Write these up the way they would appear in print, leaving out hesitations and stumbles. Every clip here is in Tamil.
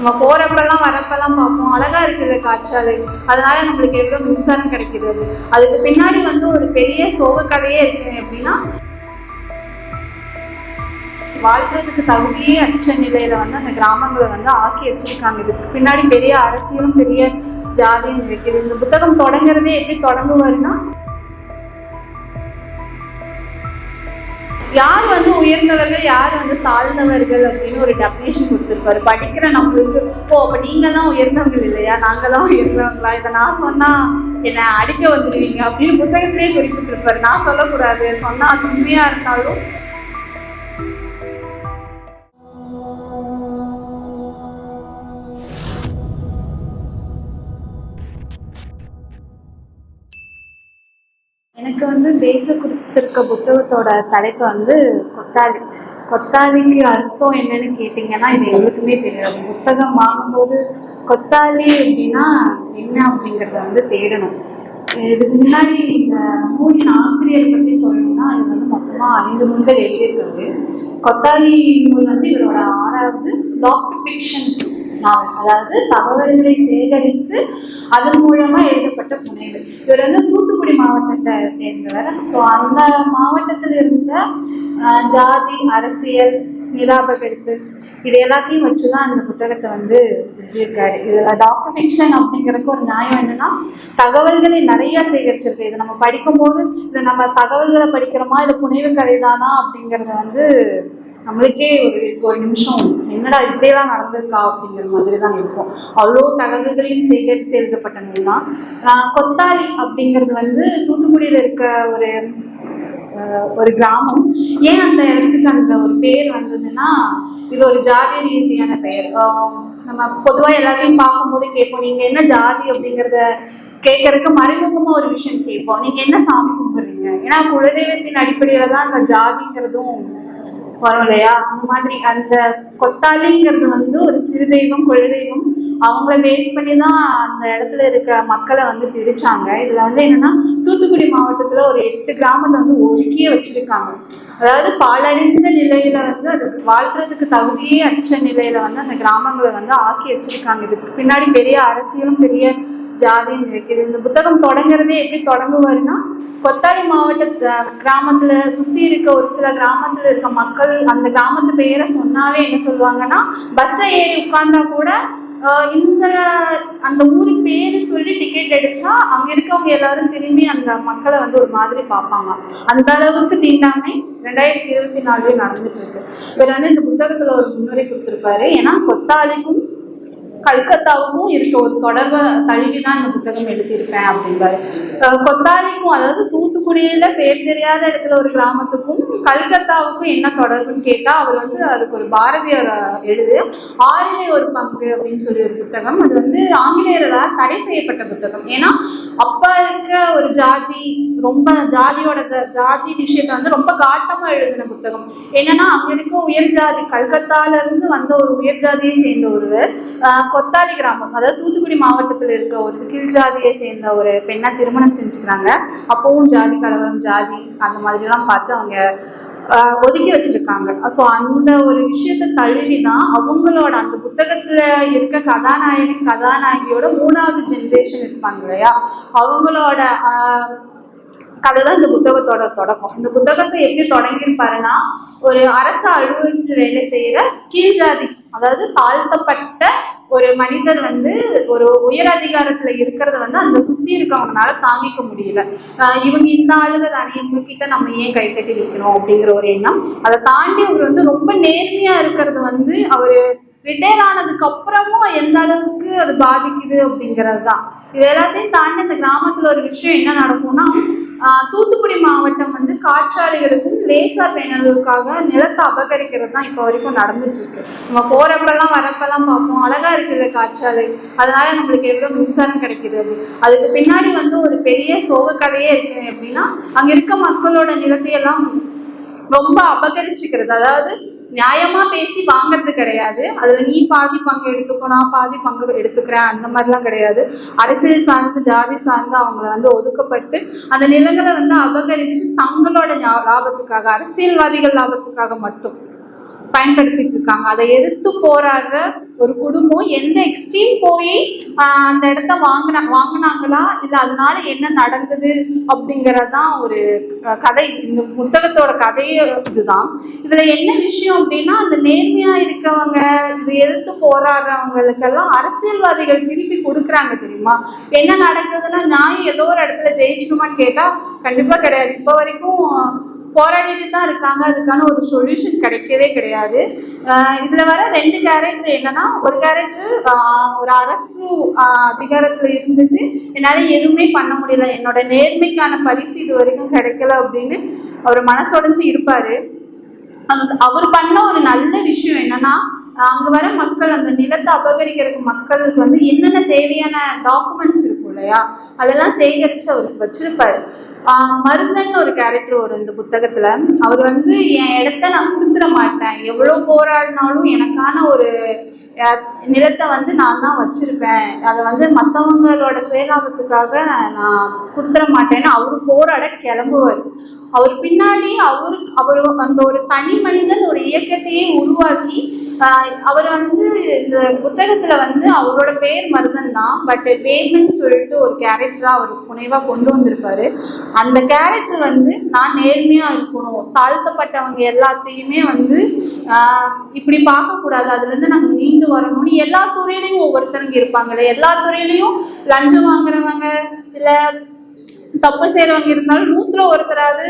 நம்ம போறப்பெல்லாம் வரப்பெல்லாம் பார்ப்போம், அழகா இருக்குது காற்றாலை, அதனால நம்மளுக்கு எவ்வளவு மின்சாரம் கிடைக்குது. அதுக்கு பின்னாடி ஒரு பெரிய சோக கதையே இருக்கு. அப்படின்னா வாழ்றதுக்கு தகுதியே அற்ற நிலையில அந்த கிராமங்களை ஆக்கி வச்சிருக்காங்க. இதுக்கு பின்னாடி பெரிய அரசியலும் பெரிய ஜாதியும் இருக்குது. இந்த புத்தகம் தொடங்குறதே எப்படி தொடங்குவாருன்னா, யார் உயர்ந்தவர்கள் யார் தாழ்ந்தவர்கள் அப்படின்னு ஒரு டெஃபினேஷன் கொடுத்துருப்பாரு. படிக்கிற நம்மளுக்கு அப்ப நீங்க தான் உயர்ந்தவர்கள் இல்லையா, நாங்க தான் உயர்ந்தவங்களா, இதை நான் சொன்னா என்னை அடிக்க வந்துடுவீங்க அப்படின்னு புத்தகத்திலேயே குறிப்பிட்டிருப்பாரு. நான் சொல்லக்கூடாது, சொன்னா அது உண்மையா இருந்தாலும். எனக்கு பேச கொடுத்துருக்க புத்தகத்தோட தலைப்பு கொத்தாலி. கொத்தாலிக்கு அர்த்தம் என்னன்னு கேட்டிங்கன்னா, இது எங்களுக்குமே தெரியாது. புத்தகம் வாங்கும்போது கொத்தாலி அப்படின்னா என்ன அப்படிங்கிறத தேடணும். இதுக்கு முன்னாடி இந்த நூலின் ஆசிரியர் பற்றி சொல்லணும்னா, அது மொத்தமாக 5 நூல்கள் எழுதியிருக்காரு. கொத்தாலி நூல் இவரோட 6வது டாக்டர் ஃபிக்ஷன் நாவல், அதாவது தகவல்களை சேகரித்து அதன் மூலமா எழுதப்பட்ட புனைவு. இவர் தூத்துக்குடி மாவட்டத்தை சேர்ந்தவர். ஸோ அந்த மாவட்டத்தில் இருந்த ஜாதி, அரசியல், நிலாபகரிப்பு இது எல்லாத்தையும் வச்சுதான் அந்த புத்தகத்தை எழுதியிருக்காரு. இதுல டாக்டர் ஃபிக்ஷன் அப்படிங்கிறதுக்கு ஒரு நியாயம் என்னன்னா, தகவல்களை நிறைய சேகரிச்சிருக்கு. இதை நம்ம படிக்கும்போது இதை நம்ம தகவல்களை படிக்கிறோமா இல்லை புனைவு கதை தானா அப்படிங்கிறத நம்மளுக்கே ஒரு நிமிஷம் என்னடா இப்படியெல்லாம் நடந்திருக்கா அப்படிங்கிற மாதிரி தான் இருக்கும். அவ்வளோ தகவல்களையும் சேகரித்து எழுதப்பட்ட நூல் தான். கொத்தாலி அப்படிங்கிறது தூத்துக்குடியில் இருக்க ஒரு கிராமம். ஏன் அந்த இடத்துக்கு அந்த ஒரு பேர் வந்ததுன்னா, இது ஒரு ஜாதி ரீதியான பெயர். நம்ம பொதுவாக எல்லாத்தையும் பார்க்கும்போது கேட்போம், நீங்க என்ன ஜாதி அப்படிங்கிறத கேட்கறதுக்கு மறைமுகமா ஒரு விஷயம் கேட்போம், நீங்க என்ன சாமி கும்பிடுறீங்க. ஏன்னா குலதெய்வத்தின் அடிப்படையில தான் அந்த ஜாதிங்கிறதும் வரும் இல்லையா. அந்த மாதிரி அந்த கொத்தாலிங்கிறது ஒரு சிறு தெய்வம், குலதெய்வம், அவங்கள பேஸ் பண்ணி தான் அந்த இடத்துல இருக்க மக்களை பிரிச்சாங்க. இதுல என்னன்னா, தூத்துக்குடி மாவட்டத்துல ஒரு 8 கிராமத்தை ஒதுக்கியே வச்சிருக்காங்க. அதாவது பாழடைந்த நிலையில அது வாழ்றதுக்கு தகுதியே அற்ற நிலையில அந்த கிராமங்களை ஆக்கி வச்சிருக்காங்க. இதுக்கு பின்னாடி பெரிய அரசியலும் பெரிய ஜாதியும் இருக்குது. இந்த புத்தகம் தொடங்குறதே எப்படி தொடங்குவாருன்னா, கொத்தாலி மாவட்ட கிராமத்துல சுத்தி இருக்க ஒரு சில கிராமத்துல இருக்க மக்கள் அந்த கிராமத்து பெயரை சொன்னாவே என்ன சொல்லுவாங்கன்னா, பஸ்ஸை ஏறி உட்கார்ந்தா கூட அந்த ஊர் பேரு சொல்லி டிக்கெட் அடிச்சா அங்க இருக்கவங்க எல்லாரும் திரும்பி அந்த மக்களை ஒரு மாதிரி பார்ப்பாங்க. அந்த அளவுக்கு தீண்டாமை 2024 நடந்துட்டு இருக்கு. இவர் இந்த புத்தகத்துல ஒரு முன்னுரை கொடுத்திருப்பாரு. ஏன்னா கொத்தாலிக்கும் கல்கத்தாவுக்கும் இருக்க ஒரு தொடர்பை தழுவிதான் இந்த புத்தகம் எழுதியிருப்பேன் அப்படின்பாரு. கொத்தாலிக்கும், அதாவது தூத்துக்குடியில பேர் தெரியாத இடத்துல ஒரு கிராமத்துக்கும் கல்கத்தாவுக்கும் என்ன தொடர்புன்னு கேட்டா, அவர் அதுக்கு ஒரு பாரதியார் எழுது 6லே ஒரு பங்கு அப்படின்னு சொல்லி ஒரு புத்தகம். அது ஆங்கிலேயர்களால் தடை செய்யப்பட்ட புத்தகம். ஏன்னா அப்ப இருக்க ஒரு ஜாதி ரொம்ப ஜாதி விஷயத்த ரொம்ப காட்டமா எழுதின புத்தகம். என்னன்னா, அங்க இருக்க உயர் ஜாதி, கல்கத்தால இருந்து வந்த ஒரு உயர் ஜாதியை சேர்ந்த ஒருவர் கொத்தாலி கிராமம், அதாவது தூத்துக்குடி மாவட்டத்தில் இருக்க ஒரு கீழ் ஜாதியை சேர்ந்த ஒரு பெண்ணை திருமணம் செஞ்சுக்கிறாங்க. அப்பவும் ஜாதி கலவரம், ஜாதி அந்த மாதிரி எல்லாம் பார்த்து அவங்க ஒதுக்கி வச்சிருக்காங்க. ஸோ அந்த ஒரு விஷயத்தை தழுவிதான் அவங்களோட அந்த புத்தகத்துல இருக்க கதாநாயகன் கதாநாயகியோட 3வது ஜென்ரேஷன் இருப்பாங்க இல்லையா, அவங்களோட கதைதான் இந்த புத்தகத்தோட தொடக்கம். இந்த புத்தகத்தை எப்படி தொடங்கியிருப்பாருன்னா, ஒரு அரசு அலுவலகத்தில் வேலை செய்யற கீழ் ஜாதி, அதாவது தாழ்த்தப்பட்ட ஒரு மனிதர் ஒரு உயர் அதிகாரத்துல இருக்கிறத அந்த சுத்தி இருக்கவங்கனால தாங்கிக்க முடியல. இவங்க இந்த ஆளுக தானே, இவங்க கிட்ட நம்ம ஏன் கை கட்டி நிற்கணும் அப்படிங்கிற ஒரு எண்ணம். அதை தாண்டி அவர் ரொம்ப நேர்மையா இருக்கிறது அவரு ரிட்டையர் ஆனதுக்கு அப்புறமும் எந்த அளவுக்கு அது பாதிக்குது அப்படிங்கிறது தான். இது எல்லாத்தையும் தாண்டி இந்த கிராமத்துல ஒரு விஷயம் என்ன நடக்கும்னா, தூத்துக்குடி மாவட்டம் காற்றாலைகளுக்கும் லேசர் பேனலுக்காக நிலத்தை அபகரிக்கிறது தான் இப்போ வரைக்கும் நடந்துட்டு இருக்கு. நம்ம போறப்பெல்லாம் வரப்பெல்லாம் பார்ப்போம், அழகா இருக்குது காற்றாலை, அதனால நம்மளுக்கு எவ்வளவு மின்சாரம் கிடைக்குது அப்படின்னு. அதுக்கு பின்னாடி ஒரு பெரிய சோக கதையே இருக்கு. அப்படின்னா, அங்க இருக்க மக்களோட நிலத்தையெல்லாம் ரொம்ப அபகரிச்சுக்கிறது. அதாவது நியாயமா பேசி வாங்கறது கிடையாது. அதுல நீ பாதி பங்கு எடுத்துக்கோ, நான் பாதி பங்கு எடுத்துக்கிறேன், அந்த மாதிரிலாம் கிடையாது. அரசியல் சார்ந்து ஜாதி சார்ந்து அவங்கள ஒதுக்கப்பட்டு அந்த நிலங்களை அபகரிச்சு தங்களோட லாபத்துக்காக, அரசியல்வாதிகள் லாபத்துக்காக மட்டும் பயன்படுத்திட்டு இருக்காங்க. அதை எதிர்த்து போராடுற ஒரு குடும்பம் எந்த எக்ஸ்ட்ரீம் போய் அந்த இடத்த வாங்கினாங்களா இல்லை அதனால என்ன நடந்தது அப்படிங்கறதுதான் ஒரு கதை. இந்த புத்தகத்தோட கதையே இதுதான். இதுல என்ன விஷயம் அப்படின்னா, அந்த நேர்மையா இருக்கவங்க, இதை எதிர்த்து போராடுறவங்களுக்கெல்லாம் அரசியல்வாதிகள் திருப்பி கொடுக்குறாங்க தெரியுமா. என்ன நடக்குதுன்னா, நியாயம் ஏதோ ஒரு இடத்துல ஜெயிச்சுக்குமான்னு கேட்டா கண்டிப்பா கிடையாது. இப்போ வரைக்கும் போராடிட்டு தான் இருக்காங்க. அதுக்கான ஒரு சொல்யூஷன் கிடைக்கவே கிடையாது. இதுல வர 2 கேரக்டர் என்னன்னா, ஒரு கேரக்டர் ஒரு அரசு அதிகாரத்துல இருந்துட்டு என்னால எதுவுமே பண்ண முடியல, என்னோட நேர்மைக்கான பரிசு இது வரைக்கும் கிடைக்கல அப்படின்னு அவர் மனசுடைஞ்சு இருப்பாரு. அவர் பண்ண ஒரு நல்ல விஷயம் என்னன்னா, அங்க வர மக்கள், அந்த நிலத்தை அபகரிக்கிறதுக்கு மக்களுக்கு வந்து என்னென்ன தேவையான டாக்குமெண்ட்ஸ் இருக்கும் இல்லையா, அதெல்லாம் சேகரிச்சு அவருக்கு வச்சிருப்பாரு. மருந்தன் ஒரு கேரக்டர் வரும் இந்த புத்தகத்துல. அவர் வந்து என் இடத்த நான் கொடுத்துட மாட்டேன், எவ்வளவு போராடினாலும் எனக்கான ஒரு நிலத்தை வந்து நான் தான் வச்சிருப்பேன், அதை வந்து மற்றவங்களோட சுயலாபத்துக்காக நான் கொடுத்துட மாட்டேன்னு அவரு போராட கிளம்புவார். அவர் பின்னாடி அவர் அந்த ஒரு தனி மனிதன் ஒரு இயக்கத்தையே உருவாக்கி அவர் வந்து இந்த புத்தகத்துல வந்து அவரோட பேர் மருதன் தான், பட் பேமெண்ட் சொல்லிட்டு ஒரு கேரக்டரா அவர் புனைவா கொண்டு வந்திருப்பாரு. அந்த கேரக்டர் வந்து நான் நேர்மையா இருக்கணும், தாழ்த்தப்பட்டவங்க எல்லாத்தையுமே வந்து இப்படி பார்க்க கூடாது, அதுல இருந்து நாங்க மீண்டு வரணும்னு எல்லா துறையிலையும் ஒவ்வொருத்தருங்க இருப்பாங்களே, எல்லா துறையிலையும் லஞ்சம் வாங்குறவங்க இல்ல தப்பு செய்யறவங்க இருந்தாலும் 100ல ஒருத்தராது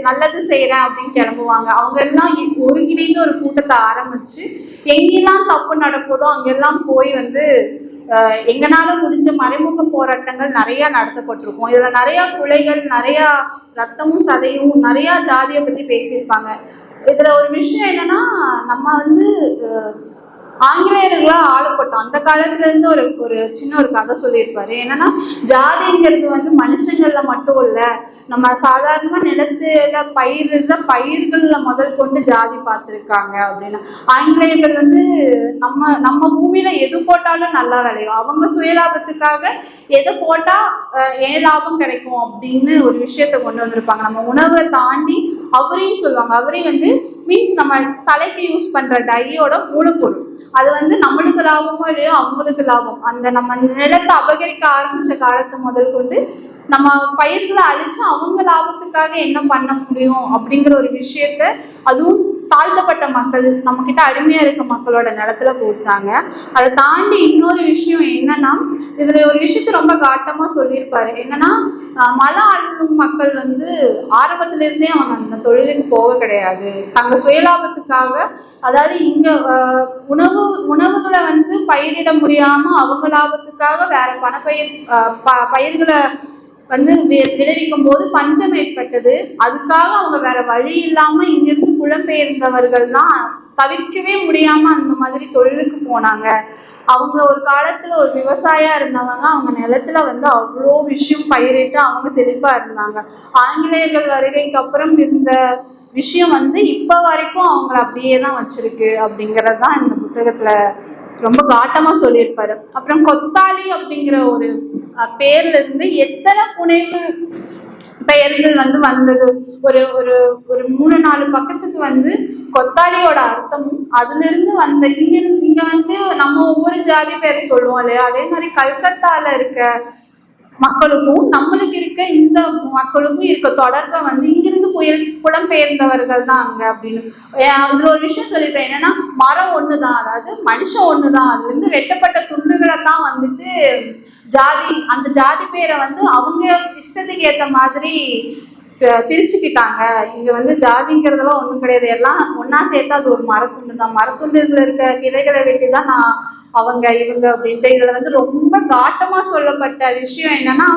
நல்லது செய்யறேன் அப்படின்னு கிளம்புவாங்க. அவங்க எல்லாம் ஒருங்கிணைந்து ஒரு கூட்டத்தை ஆரம்பிச்சு எங்கெல்லாம் தப்பு நடக்குதோ அங்கெல்லாம் போய் வந்து எங்கனால முடிஞ்ச மறைமுக போராட்டங்கள் நிறைய நடத்தப்பட்டிருக்கும். இதுல நிறைய கொலைகள், நிறைய ரத்தமும் சதையும், நிறைய ஜாதியை பத்தி பேசியிருப்பாங்க. இதுல ஒரு விஷயம் என்னன்னா, நம்ம வந்து ஆங்கிலேயர்களா ஆளப்பட்டோம். அந்த காலத்துல இருந்து ஒரு சின்ன ஒரு கதை சொல்லியிருப்பாரு. என்னன்னா, ஜாதிங்கிறது வந்து மனுஷங்கள்ல மட்டும் இல்ல, நம்ம சாதாரணமா நிலத்துல பயிரிடுற பயிர்கள்ல முதல் கொண்டு ஜாதி பார்த்துருக்காங்க அப்படின்னு. ஆங்கிலேயர்கள் வந்து நம்ம பூமியில எது போட்டாலும் நல்லா விளையும், அவங்க சுயலாபத்துக்காக எதை போட்டா ஏன் லாபம் கிடைக்கும் அப்படின்னு ஒரு விஷயத்த கொண்டு வந்திருப்பாங்க. நம்ம உணவை தாண்டி அவரையும் சொல்லுவாங்க. அவரையும் வந்து மீன்ஸ் நம்ம தலைக்கு யூஸ் பண்ற டையோட மூலப்பொருள், அது வந்து நம்மளுக்கு லாபமோ இல்லையோ அவங்களுக்கு லாபம். அந்த நம்ம நிலத்தை அபகரிக்க ஆரம்பிச்ச காலத்தை முதல் கொண்டு நம்ம பயிர்களை அழிச்சு அவங்க லாபத்துக்காக என்ன பண்ண முடியும் அப்படிங்கிற ஒரு விஷயத்த, அதுவும் தாழ்த்தப்பட்ட மக்கள், நம்ம கிட்ட அடிமையா இருக்க மக்களோட நிலத்துல போட்டாங்க. அதை தாண்டி இன்னொரு விஷயம் என்னன்னா, இதுல ஒரு விஷயத்த ரொம்ப காட்டமா சொல்லியிருப்பாரு. என்னன்னா, மலை ஆளும் மக்கள் வந்து ஆரம்பத்துல இருந்தே அவங்க அந்த தொழிலுக்கு போக கிடையாது, தங்க சுயலாபத்துக்காக. அதாவது இங்க உணவுகளை வந்து பயிரிட முடியாம அவங்க லாபத்துக்காக வேற பயிர்களை வந்து விளைவிக்கும் போது பஞ்சம் ஏற்பட்டது. அதுக்காக அவங்க வேற வழி இல்லாம இங்கிருந்து புலம்பெயர்ந்தவர்கள் தான் தவிர்க்கவே முடியாம அந்த மாதிரி தொழிலுக்கு போனாங்க. அவங்க ஒரு காலத்துல ஒரு விவசாயியா இருந்தவங்க, அவங்க நிலத்துல வந்து அவ்வளோ விஷயம் பயிரிட்டு அவங்க செழிப்பா இருந்தாங்க. ஆங்கிலேயர்கள் வருகைக்கு அப்புறம் இருந்த விஷயம் வந்து இப்ப வரைக்கும் அவங்களை அப்படியே தான் வச்சிருக்கு அப்படிங்கிறது தான் இந்த புத்தகத்துல ரொம்ப காட்டமா சொல்லியிருப்பாரு. அப்புறம் கொத்தாளி அப்படிங்கிற ஒரு பேர்ல இருந்து எத்தனை புனைவு பெயர்கள் வந்து வந்தது. ஒரு ஒரு ஒரு 3-4 பக்கத்துக்கு வந்து கொத்தாளியோட அர்த்தமும் அதுல இருந்து வந்த இங்க வந்து நம்ம ஒவ்வொரு ஜாதி பேரை சொல்லுவோம் இல்லையா, அதே மாதிரி கல்கத்தால இருக்க மக்களுக்கும் நம்மளுக்கு இருக்க இந்த மக்களுக்கும் இருக்க தொடர்பை வந்து இங்கிருந்து புலம்பெயர்ந்தவர்கள் தான் அங்க அப்படின்னு. அதுல ஒரு விஷயம் சொல்லியிருப்பேன். என்னன்னா, மரம் ஒண்ணுதான், அதாவது மனுஷன் ஒண்ணுதான், அதுல இருந்து வெட்டப்பட்ட துண்டுகளை தான் வந்துட்டு ஜாதி, அந்த ஜாதி பேரை வந்து அவங்க இஷ்டத்துக்கு ஏத்த மாதிரி பிரிச்சுக்கிட்டாங்க. இங்க வந்து ஜாதிங்கிறதெல்லாம் ஒண்ணும் கிடையாது, எல்லாம் ஒன்னா சேர்த்தா அது ஒரு மரத்துண்டு தான், மரத்துண்டுல இருக்க கிளைகளை வெட்டி தான் நான் அவங்க இவங்க அப்படின்ட்டு. இதுல வந்து ரொம்ப காட்டமா சொல்லப்பட்ட விஷயம் என்னன்னா,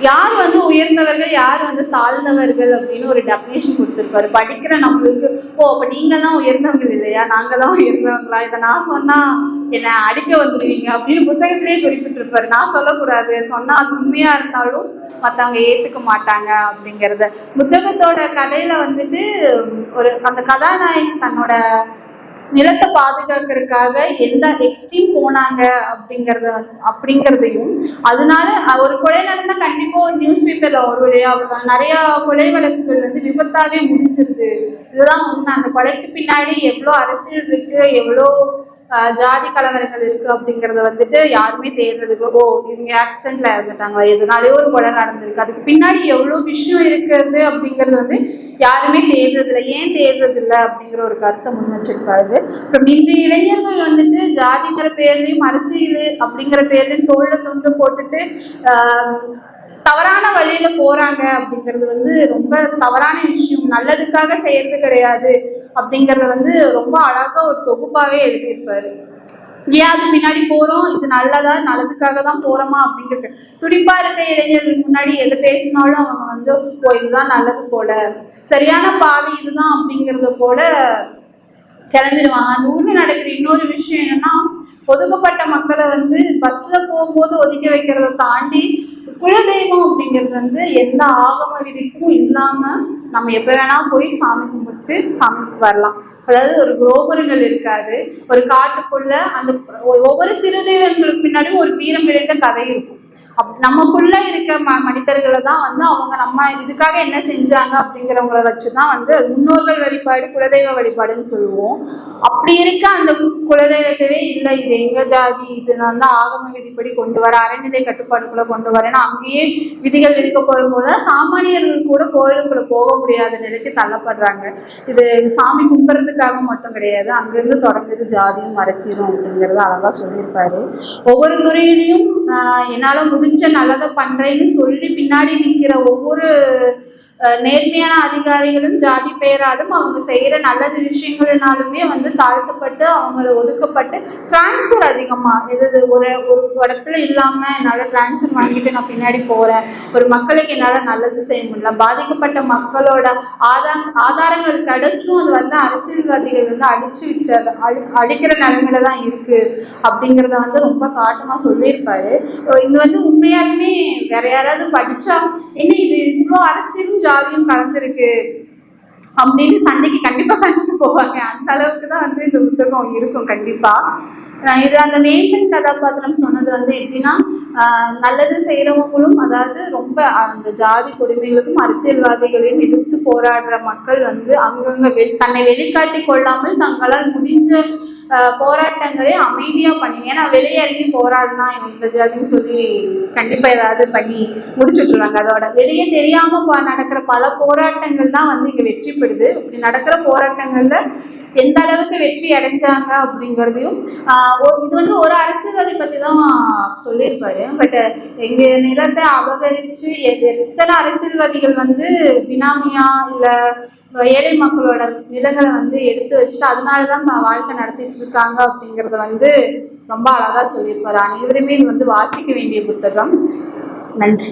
யார் வந்து உயர்ந்தவர்கள் யார் வந்து தாழ்ந்தவர்கள் அப்படின்னு ஒரு டெபினேஷன் கொடுத்துருப்பாரு. படிக்கிற நம்மளுக்கு அப்ப நீங்க தான் உயர்ந்தவங்கள் இல்லையா, நாங்க தான் உயர்ந்தவங்களா, இதை நான் சொன்னா என்னை அடிக்க வந்துடுவீங்க அப்படின்னு புத்தகத்திலேயே குறிப்பிட்டிருப்பாரு. நான் சொல்லக்கூடாது, சொன்னா அது உண்மையா இருந்தாலும் மற்றவங்க ஏத்துக்க மாட்டாங்க அப்படிங்கிறத. புத்தகத்தோட கதையில வந்துட்டு ஒரு அந்த கதாநாயகன் தன்னோட நிலத்தை பாதுகாக்கிறதுக்காக எந்த எக்ஸ்ட்ரீம் போனாங்க அப்படிங்கிறதையும், அதனால ஒரு கொலை நடந்தா கண்டிப்பா ஒரு நியூஸ் பேப்பர்ல ஒரு நிறைய கொலை வழக்குகள் வந்து விபத்தாவே முடிஞ்சிருது. இதுதான் உண்மை. அந்த கொலைக்கு பின்னாடி எவ்வளோ அரசியல் இருக்கு, எவ்வளோ ஜாதி கலவரங்கள் இருக்கு அப்படிங்கறத வந்துட்டு யாருமே தேடுறதுக்கு, ஓ இவங்க ஆக்சிடென்ட்ல இறந்துட்டாங்களா, எதனாலயோ ஒரு கொலை நடந்திருக்கு, அதுக்கு பின்னாடி எவ்வளவு விஷயம் இருக்கிறது அப்படிங்கிறது வந்து யாருமே தேடுறது இல்லை. ஏன் தேடுறது இல்லை அப்படிங்கிற ஒரு கருத்தை முன் வச்சிருக்காரு. அப்புறம் இன்றைய இளைஞர்கள் வந்துட்டு ஜாதிங்கிற பேர்லயும் அரசியல் அப்படிங்கிற பேர்லயும் தோல்ல துண்டு போட்டுட்டு தவறான வழியில போறாங்க அப்படிங்கிறது வந்து ரொம்ப தவறான விஷயம். நல்லதுக்காக செய்யறது கிடையாது அப்படிங்கறத வந்து ரொம்ப அழகா ஒரு தொகுப்பாவே எழுதியிருப்பாரு. ஏன் அது பின்னாடி போறோம், இது நல்லதா நல்லதுக்காக தான் போறோமா அப்படிங்கிறது. துடிப்பா இருக்க இளைஞர்கள் முன்னாடி எது பேசினாலும் அவங்க வந்து ஓ இதுதான் நல்லது போல, சரியான பாதை இதுதான் அப்படிங்கறத போல கிளம்பிடுவாங்க. அந்த ஊர்ல நடக்கிற இன்னொரு விஷயம் என்னன்னா, ஒதுக்கப்பட்ட மக்களை வந்து பஸ்ல போகும்போது ஒதுக்கி வைக்கிறத தாண்டி குலதெய்வம் அப்படிங்கிறது வந்து எந்த ஆகம விதிக்கும் இல்லாம நம்ம எப்ப வேணா போய் சாமி கும்பிட்டு சாமிக்கு வரலாம். அதாவது ஒரு குரோபர்கள் இருக்காது, ஒரு காட்டுக்குள்ள அந்த ஒவ்வொரு சிறு தெய்வங்களுக்கு பின்னாடியும் ஒரு வீரம் விளைந்த கதை இருக்கும். நமக்குள்ள இருக்க மனிதர்களை தான் வந்து அவங்க நம்ம இதுக்காக என்ன செஞ்சாங்க அப்படிங்கிறவங்கள வச்சுதான் வந்து முன்னோர்கள் வழிபாடு குலதெய்வ வழிபாடுன்னு சொல்லுவோம். அப்படி இருக்க அந்த குலதெய்வத்தவே இல்லை, இது எங்க ஜாதி, இது வந்து ஆகம விதிப்படி கொண்டு வர, அறநிலை கட்டுப்பாடுக்குள்ள கொண்டு வரேன்னா அங்கேயே விதிகள் விதிக்கப்படும் போது சாமானியர்கள் கூட கோயிலுக்குள்ள போக முடியாத நிலைக்கு தள்ளப்படுறாங்க. இது சாமி கும்புறதுக்காக மட்டும் கிடையாது, அங்கிருந்து தொடங்குது ஜாதியும் அரசியலும் அப்படிங்கிறது அழகா சொல்லியிருப்பாரு. ஒவ்வொரு துறையிலையும் என்னால முடிஞ்ச நல்லதை பண்றேன்னு சொல்லி பின்னாடி நிற்கிற ஒவ்வொரு நேர்மையான அதிகாரிகளும் ஜாதி பெயராலும் அவங்க செய்யற நல்லது விஷயங்களினாலுமே வந்து தாழ்த்தப்பட்டு அவங்கள ஒதுக்கப்பட்டு டிரான்ஸ்ஃபர் அதிகமா இது ஒரு இடத்துல இல்லாம என்னால டிரான்ஸ்ஃபர் வாங்கிட்டு நான் பின்னாடி போறேன், ஒரு மக்களுக்கு என்னால நல்லது செய்ய முடியல, பாதிக்கப்பட்ட மக்களோட ஆதாரங்கள் கிடைச்சும் அது வந்து அரசியல்வாதிகள் வந்து அழிக்கிற நிலைமையில தான் இருக்கு அப்படிங்கிறத வந்து ரொம்ப காட்டமா சொல்லியிருப்பாரு. இது வந்து உண்மையாலுமே வேற யாராவது படிச்சா என்ன இது இவ்வளோ அரசியலும் ஜாதியும் கலந்துருக்கு அப்படின்னு கண்டிப்பா சண்டைக்கு போவாங்க. அந்த அளவுக்கு தான் வந்து இந்த புத்தகம் இருக்கும் கண்டிப்பா. இது அந்த மேம்பெண் கதாபாத்திரம் சொன்னது வந்து எப்படின்னா, நல்லது செய்யறவங்களும் அதாவது ரொம்ப அந்த ஜாதி கொடுமைகளுக்கும் அரசியல்வாதிகளையும் எதிர்த்து போராடுற மக்கள் வந்து அங்கங்க தன்னை வெளிக்காட்டி கொள்ளாமல் தங்களால் முடிஞ்ச போராட்டங்களே அமைதியா பண்ணி, ஏன்னா வெளியேறி போராடினா இந்த ஜாதின்னு சொல்லி கண்டிப்பா ஏதாவது பண்ணி முடிச்சுட்டுருவாங்க. அதோட வெளியே தெரியாம நடக்கிற பல போராட்டங்கள் தான் வந்து இங்க வெற்றி பெறுது. இப்படி நடக்கிற போராட்டங்கள்ல எந்த அளவுக்கு வெற்றி அடைஞ்சாங்க அப்படிங்கிறதையும் இது வந்து ஒரு அரசியல்வாதி பத்தி தான் சொல்லியிருப்பாரு. பட் எங்க நிலத்தை அபகரிச்சு எத்தனை அரசியல்வாதிகள் வந்து பினாமியா இல்ல ஏழை மக்களோட நிலங்களை வந்து எடுத்து வச்சுட்டு அதனாலதான் வாழ்க்கை நடத்திட்டு இருக்காங்க அப்படிங்கறத வந்து ரொம்ப அழகா சொல்லியிருப்பாரு. அனைவருமே இது வந்து வாசிக்க வேண்டிய புத்தகம். நன்றி.